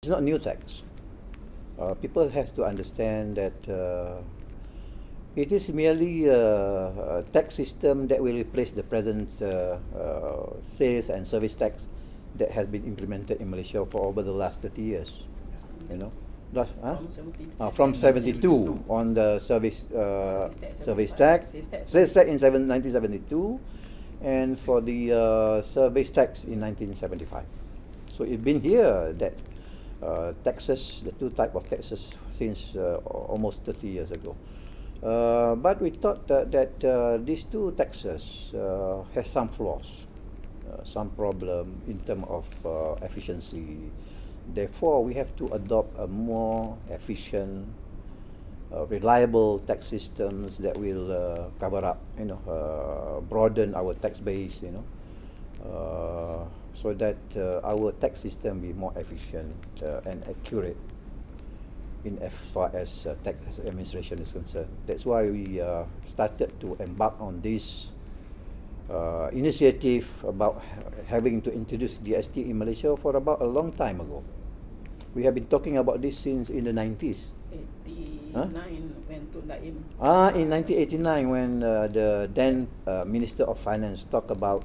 It's not new tax. People have to understand that it is merely a tax system that will replace the present sales and service tax that has been implemented in Malaysia for over the last 30 years. You know, from 72 on the service tax in 1972, and for the service tax in 1975. So it's been here that taxes, the two type of taxes, since almost 30 years ago. But we thought that these two taxes has some flaws, some problem in terms of efficiency. Therefore, we have to adopt a more efficient, reliable tax systems that will cover up, broaden our tax base, so that our tax system be more efficient and accurate in as far as tax administration is concerned. That's why we started to embark on this initiative about having to introduce GST in Malaysia for about a long time ago. We have been talking about this since in the 90s. 89 when Tun Daim. In 1989, when the then Minister of Finance talked about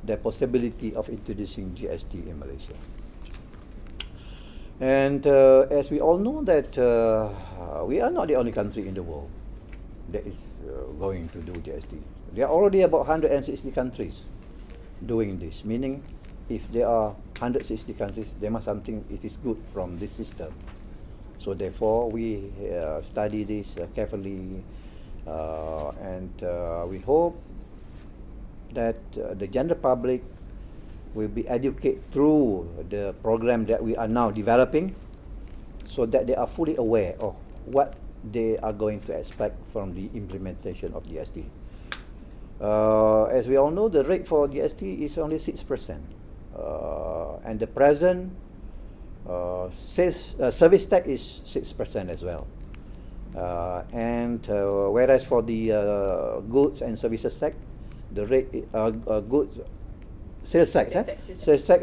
the possibility of introducing GST in Malaysia. And as we all know that we are not the only country in the world that is going to do GST. There are already about 160 countries doing this, meaning if there are 160 countries, there must something it is good from this system. So therefore, we study this carefully, and we hope that the general public will be educated through the program that we are now developing, so that they are fully aware of what they are going to expect from the implementation of GST. As we all know, the rate for GST is only 6%, and the present service tax is 6% as well. And whereas for the goods and services tax, the rate goods sales tax,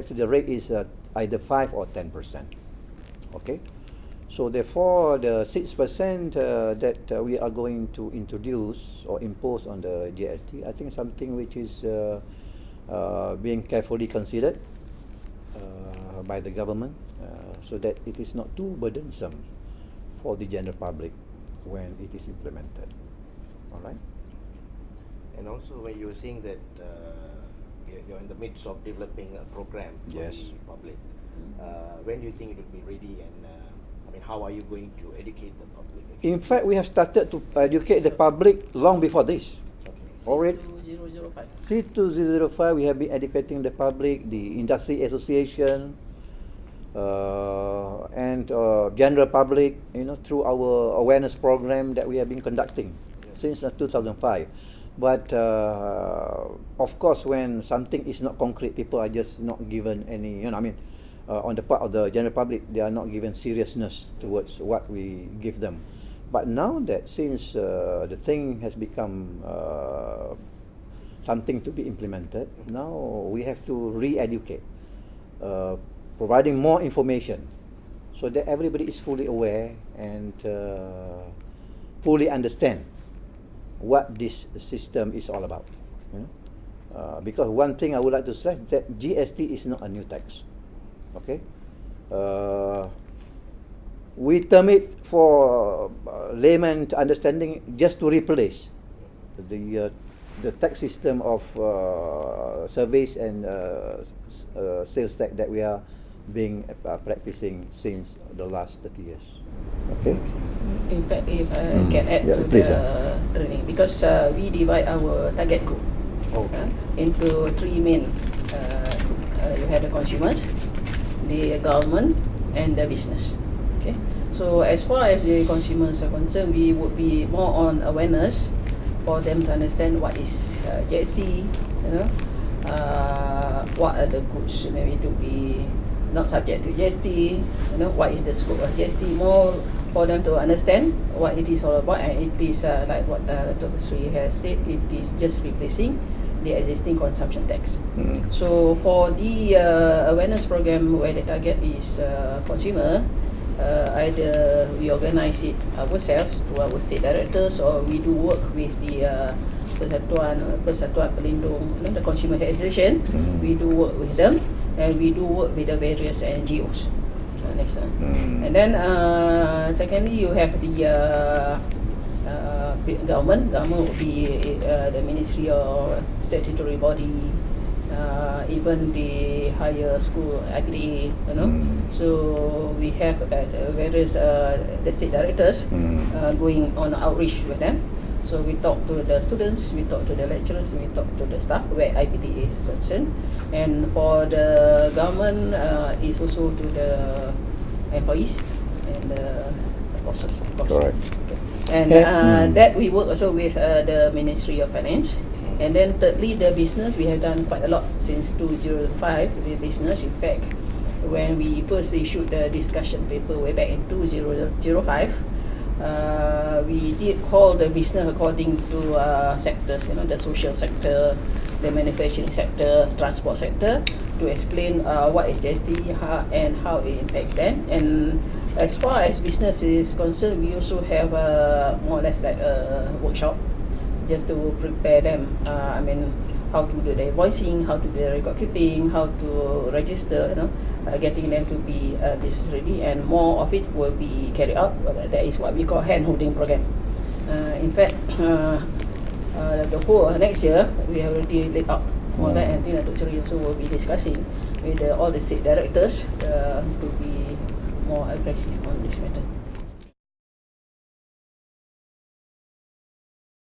the rate is either 5 or 10%. Okay, so therefore the 6% that we are going to introduce or impose on the GST, I think something which is being carefully considered by the government, so that it is not too burdensome for the general public when it is implemented. All right. And also, when you were saying that you're in the midst of developing a program for Yes. the public, when do you think it will be ready, and how are you going to educate the public? In fact, we have started to educate the public long before this. Already, 2005, we have been educating the public, the industry association, and general public, through our awareness program that we have been conducting since 2005. But of course, when something is not concrete, people are just not given any, on the part of the general public, they are not given seriousness towards what we give them. But now that since the thing has become something to be implemented, now we have to re-educate, providing more information so that everybody is fully aware and fully understand what this system is all about. Because one thing I would like to stress is that GST is not a new tax. Okay, we term it for layman understanding just to replace the tax system of service and sales tax that we are being practicing since the last 30 years. Okay. In fact, if I can add to please, the training, because we divide our target group into three main. You have the consumers, the government, and the business. Okay. So as far as the consumers are concerned, we would be more on awareness for them to understand what is GST. What are the goods maybe to be not subject to GST. What is the scope of GST? More for them to understand what it is all about, and it is like what Dr. Sri has said. It is just replacing the existing consumption tax. So for the awareness program where the target is consumer, either we organize it ourselves to our state directors, or we do work with the Persatuan Pelindung, the Consumer Association. We do work with them, and we do work with the various NGOs. Next one. And then secondly, you have the government would be the ministry or statutory body, even the higher school IPDA, So we have various the state directors going on outreach with them. So we talk to the students, we talk to the lecturers, we talk to the staff where IPDA is concerned. And for the government, is also to the employees and the bosses, of course. Correct. And that we work also with the Ministry of Finance. And then thirdly, the business, we have done quite a lot since 2005 with business. In fact, when we first issued the discussion paper way back in 2005, we did call the business according to sectors, the social sector, the manufacturing sector, transport sector, to explain what is GST and how it impacts them. And as far as business is concerned, we also have more or less like a workshop just to prepare them. How to do the invoicing, how to do the record keeping, how to register, getting them to be business ready, and more of it will be carried out. That is what we call hand-holding program. In fact, the whole next year we have already laid out all that, and I think Datuk Seri also will be discussing with all the state directors to be more aggressive on this matter.